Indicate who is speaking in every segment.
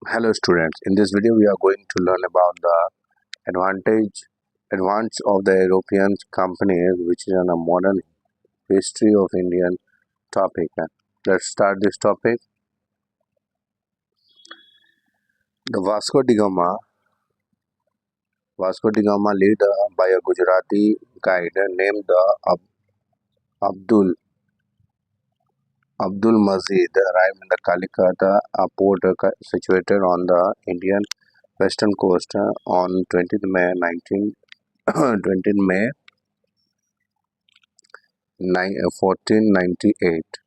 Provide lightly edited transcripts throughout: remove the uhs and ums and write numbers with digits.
Speaker 1: Hello students, in this video we are going to learn about the advance of the European companies, which is on a modern history of Indian topic. Let's start this topic. The Vasco da Gama led by a Gujarati guide named Abdul Abdul Mazid arrived in the Calicut, a port situated on the Indian western coast on 20th May 20th May 1498.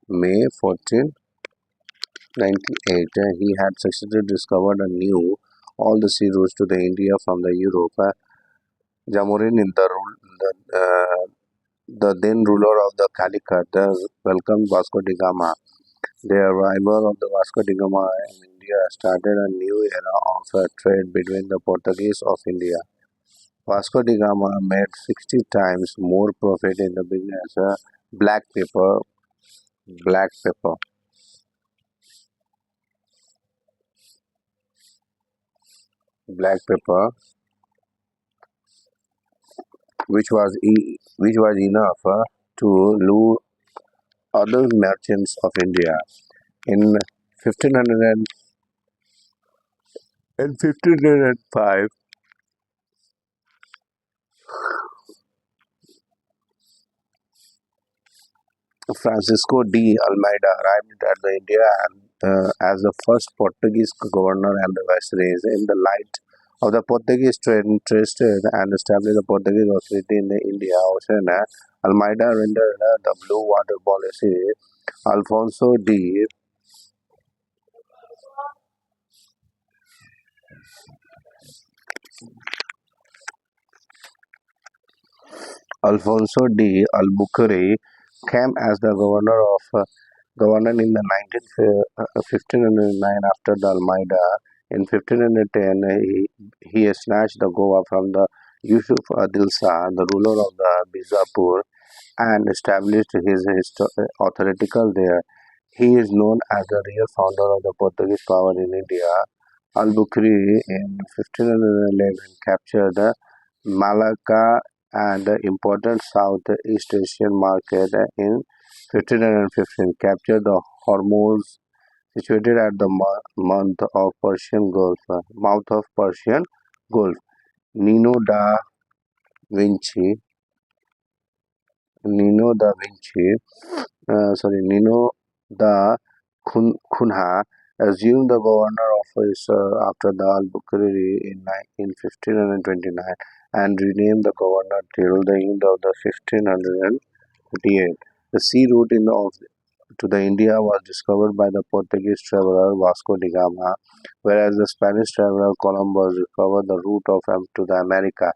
Speaker 1: May 1498, he had successfully discovered and knew all the sea routes to the India from the Europe. Jamurin, the then ruler of the Calicut, welcomed Vasco da Gama. The arrival of the Vasco da Gama in India started a new era of trade between the Portuguese of India. Vasco da Gama made 60 times more profit in the business. Black pepper, black pepper. Black pepper, which was enough to lure other merchants of India. In 1500 and 1505, Francisco de Almeida arrived at the India as the first Portuguese governor and the viceroy. In the light of the Portuguese trade interested and established the Portuguese authority in the India Ocean, Almeida rendered the blue water policy. Alfonso de Alfonso de Albuquerque came as the governor in the 1509 after the Almeida. In 1510, he snatched the Goa from the Yusuf Adil Shah, the ruler of the Bijapur, and established his authoritical there. He is known as the real founder of the Portuguese power in India. Albuquerque in 1511 captured Malacca and the important Southeast Asian market in 1515, captured the Hormuz, situated at the mouth of Persian Gulf. Nino da Vinci, Nino da Vinci, Nino da Cunha assumed the governor office after the Albuquerque in 1529 and renamed the governor till the end of the 1538. The sea route to the India was discovered by the Portuguese traveler Vasco da Gama, whereas the Spanish traveler Columbus discovered the route to the America.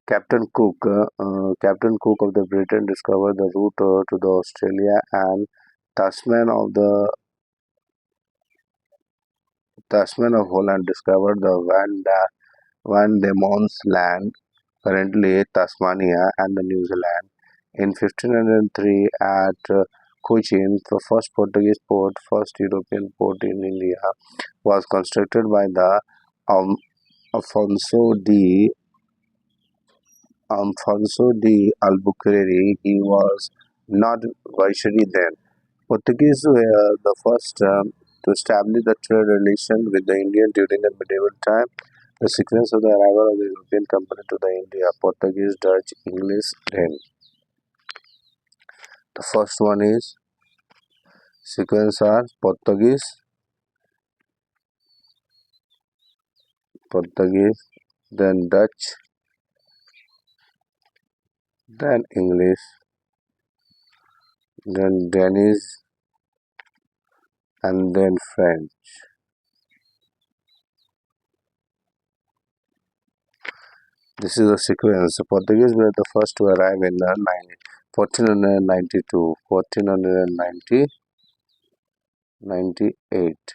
Speaker 1: Captain Cook of the Britain discovered the route to the Australia, and Tasman of the Tasman of Holland discovered the Van Diemen's Land, currently Tasmania and the New Zealand. In 1503, at Cochin, the first Portuguese port, first European port in India, was constructed by the um, Afonso de Albuquerque. He was not viceroy then. Portuguese were the first to establish the trade relation with the Indian during the medieval time. The sequence of the arrival of the European company to the India, Portuguese, Dutch, English, then. The first one is sequence are Portuguese, then Dutch, then English, then Danish, and then French. This is the sequence. The Portuguese were the first to arrive in the 1492, 98,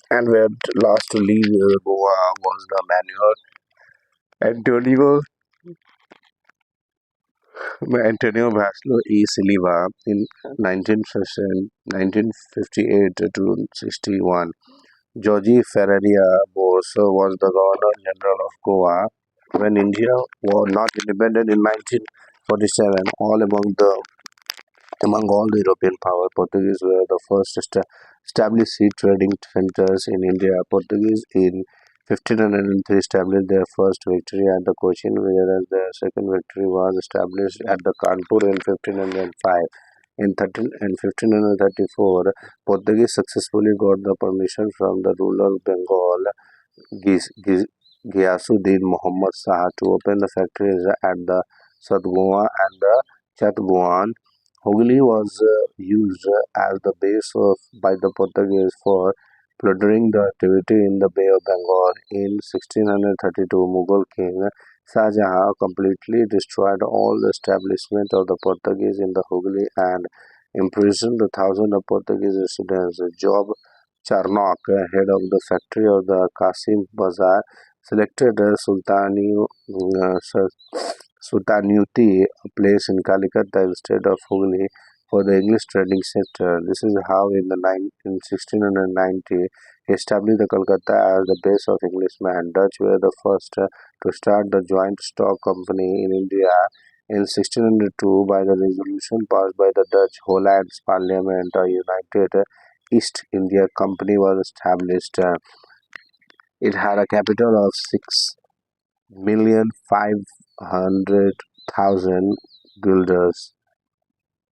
Speaker 1: and were last to leave Goa was the Manuel Antonio by Antonio Vasco e Silva in 1958 to 61. Jorge Ferreira Bosso was the Governor General of Goa when India was not independent in 1947. Among all the European powers, Portuguese were the first to establish sea trading centers in India. Portuguese in 1503 established their first victory at the Cochin, whereas their second victory was established at the Kanpur in 1505. In 1534, Portuguese successfully got the permission from the ruler of Bengal, Gis- Gis- Ghiasuddin Muhammad Shah, to open the factories at the Sadgoa and the Chatguan. Hooghly was used as the base by the Portuguese for plundering the activity in the Bay of Bengal. In 1632, Mughal king Shah Jahan completely destroyed all the establishment of the Portuguese in the Hooghly and imprisoned the thousands of Portuguese residents. Job Charnock, head of the factory of the Qasim Bazaar, selected Sultanuti, a place in Calicut instead of Hooghly, for the English trading center. This is how, in 1690, he established the Calcutta as the base of Englishmen. Dutch were the first to start the joint stock company in India. In 1602, by the resolution passed by the Dutch Holland's Parliament, a united East India Company was established. It had a capital of 6,500,000 guilders.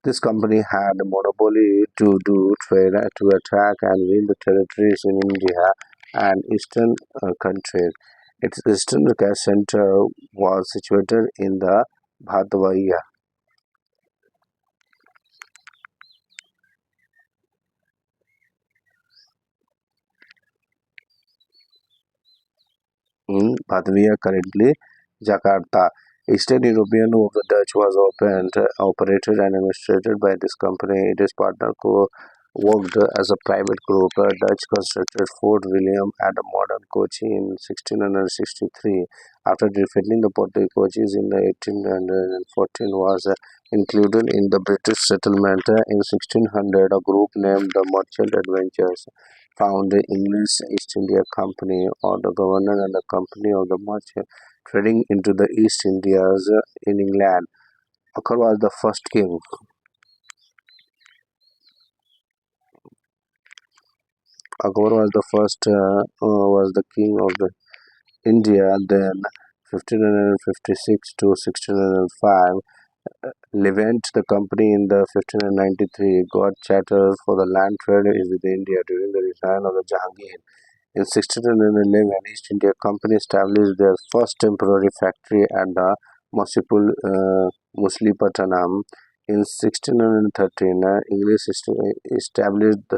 Speaker 1: This company had a monopoly to do trade, to attack and win the territories in India and eastern countries. Its eastern cash center was situated in the Bhatwaiya. In Bhatwaiya, currently Jakarta. Eastern European of the Dutch was operated and administered by this company. Its partner worked as a private group. Dutch constructed Fort William at a modern Kochi in 1663. After defeating the Portuguese in the 1814, was included in the British settlement. In 1600, a group named the Merchant Adventurers found the English East India Company, or the Governor and the Company of the Merchant, trading into the East Indias in England. Akbar was the first king. Akbar was the first was the king of the India. Then 1556 to 1605, Levant, the company in the 1593 got charters for the land trade with India during the reign of the Jahangir. In 1611, East India Company established their first temporary factory at the Muslipatanam. In 1613, English established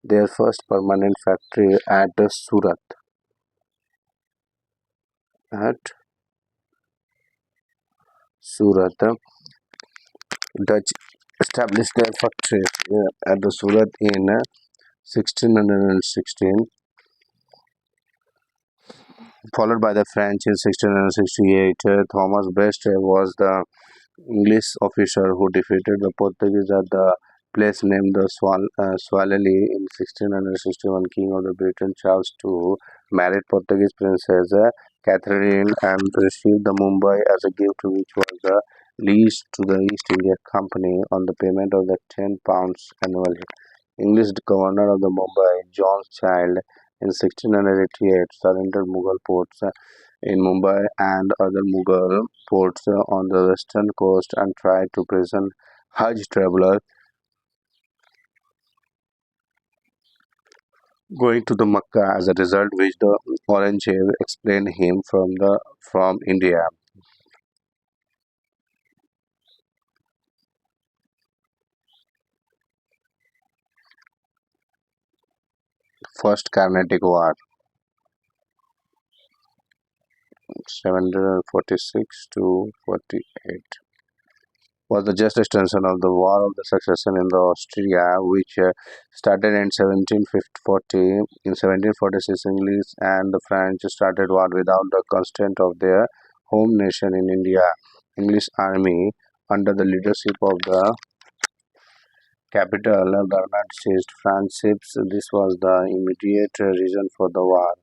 Speaker 1: their first permanent factory at Surat. At Surat, Dutch established their factory at the Surat in 1616, followed by the French in 1668. Thomas Best was the English officer who defeated the Portuguese at the place named the Swalali in 1661. King of the Britain Charles II married Portuguese Princess Catherine and received the Mumbai as a gift, which was the lease to the East India Company on the payment of the £10 annually. English governor of the Mumbai, John Child, in 1688 surrendered Mughal ports in Mumbai and other Mughal ports on the western coast and tried to prison Hajj travelers going to the Makkah, as a result which the Aurangzeb explained him from India. First Carnatic War, 746 to 48, was the just extension of the War of the Succession in the Austria, which started in 1740. In 1746, English and the French started war without the consent of their home nation in India. English army under the leadership of the capital Bernard seized friendships. This was the immediate reason for the war.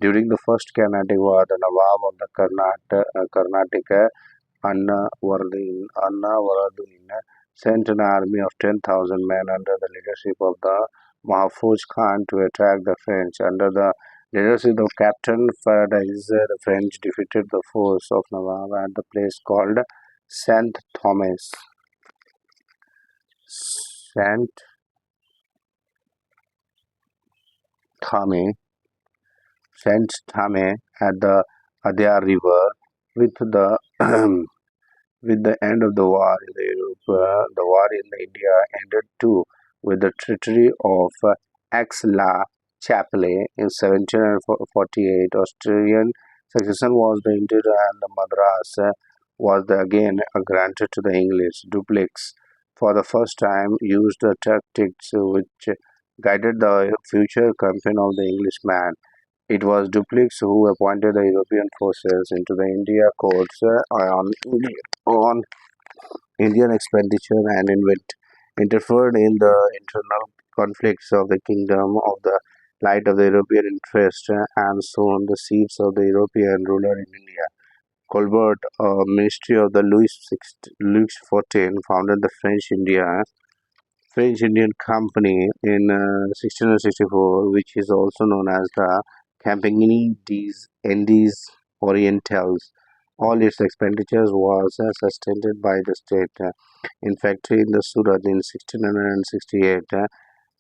Speaker 1: During the First Carnatic War, the Nawab of the Karnataka, Anna Varadin, sent an army of 10,000 men under the leadership of the Mahfouz Khan to attack the French. Under the leadership of Captain Paradis, the French defeated the force of Nawab at the place called Saint Thomas. Saint Thame, Saint Thame at the Adyar River. With the with the end of the war in Europe, the war in India ended too, with the treaty of Aix-la-Chapelle in 1748. Austrian succession was the India and the Madras was again granted to the English. Dupleix, for the first time, used the tactics which guided the future campaign of the Englishman. It was Dupleix who appointed the European forces into the India courts on Indian expenditure and interfered in the internal conflicts of the kingdom of the light of the European interest and sown the seeds of the European ruler in India. Colbert, a ministry of the Louis XIV, founded the French Indian Company in 1664, which is also known as the Compagnie des Indes Orientales. All its expenditures was sustained by the state. In factory in the Surat in 1668,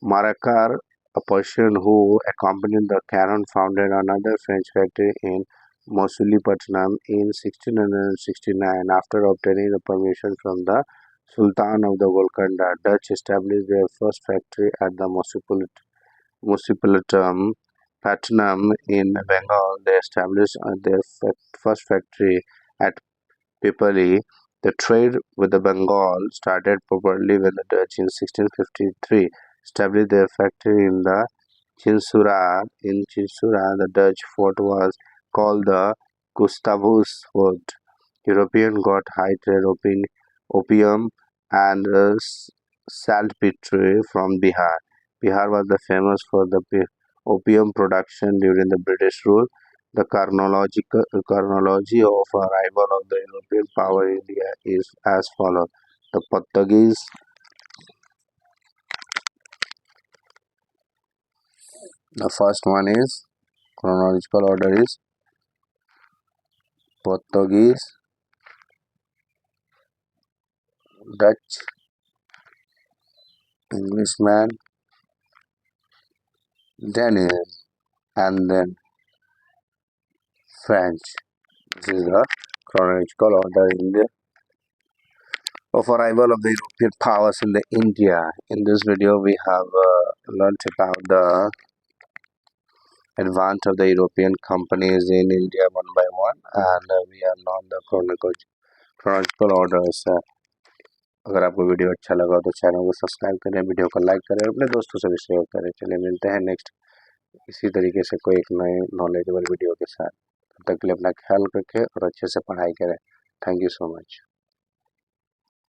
Speaker 1: Marakar, a Persian who accompanied the Caron, founded another French factory in Masulipatanam in 1669. After obtaining the permission from the Sultan of the Golconda, Dutch established their first factory at the Masulipatam, Patnam in Bengal. They established their first factory at Pipali. The trade with the Bengal started properly when the Dutch in 1653 established their factory in the Chinsura. In Chinsura, the Dutch fort was called the Gustavus Fort. European got high trade opium and saltpetre from Bihar. Bihar was the famous for the opium production during the British rule. The chronology of arrival of the European power in India is as follows. The Portuguese, the first one is chronological order is Portuguese, Dutch, Englishman, Danish, and then French. This is the chronological order in the of arrival of the European powers in the India. In this video, we have learnt about the advance of the European companies in India one by one, and we have known the chronological orders. अगर आपको video अच्छा लगा तो channel को subscribe करें, video को like करें, अपने दोस्तों से भी शेयर करें। चलिए मिलते हैं नेक्स्ट इसी तरीके से कोई एक नए नॉलेजेबल वीडियो के साथ। तब तक के लिए अपना ख्याल रखें और अच्छे से पढ़ाई करें। Thank you so much.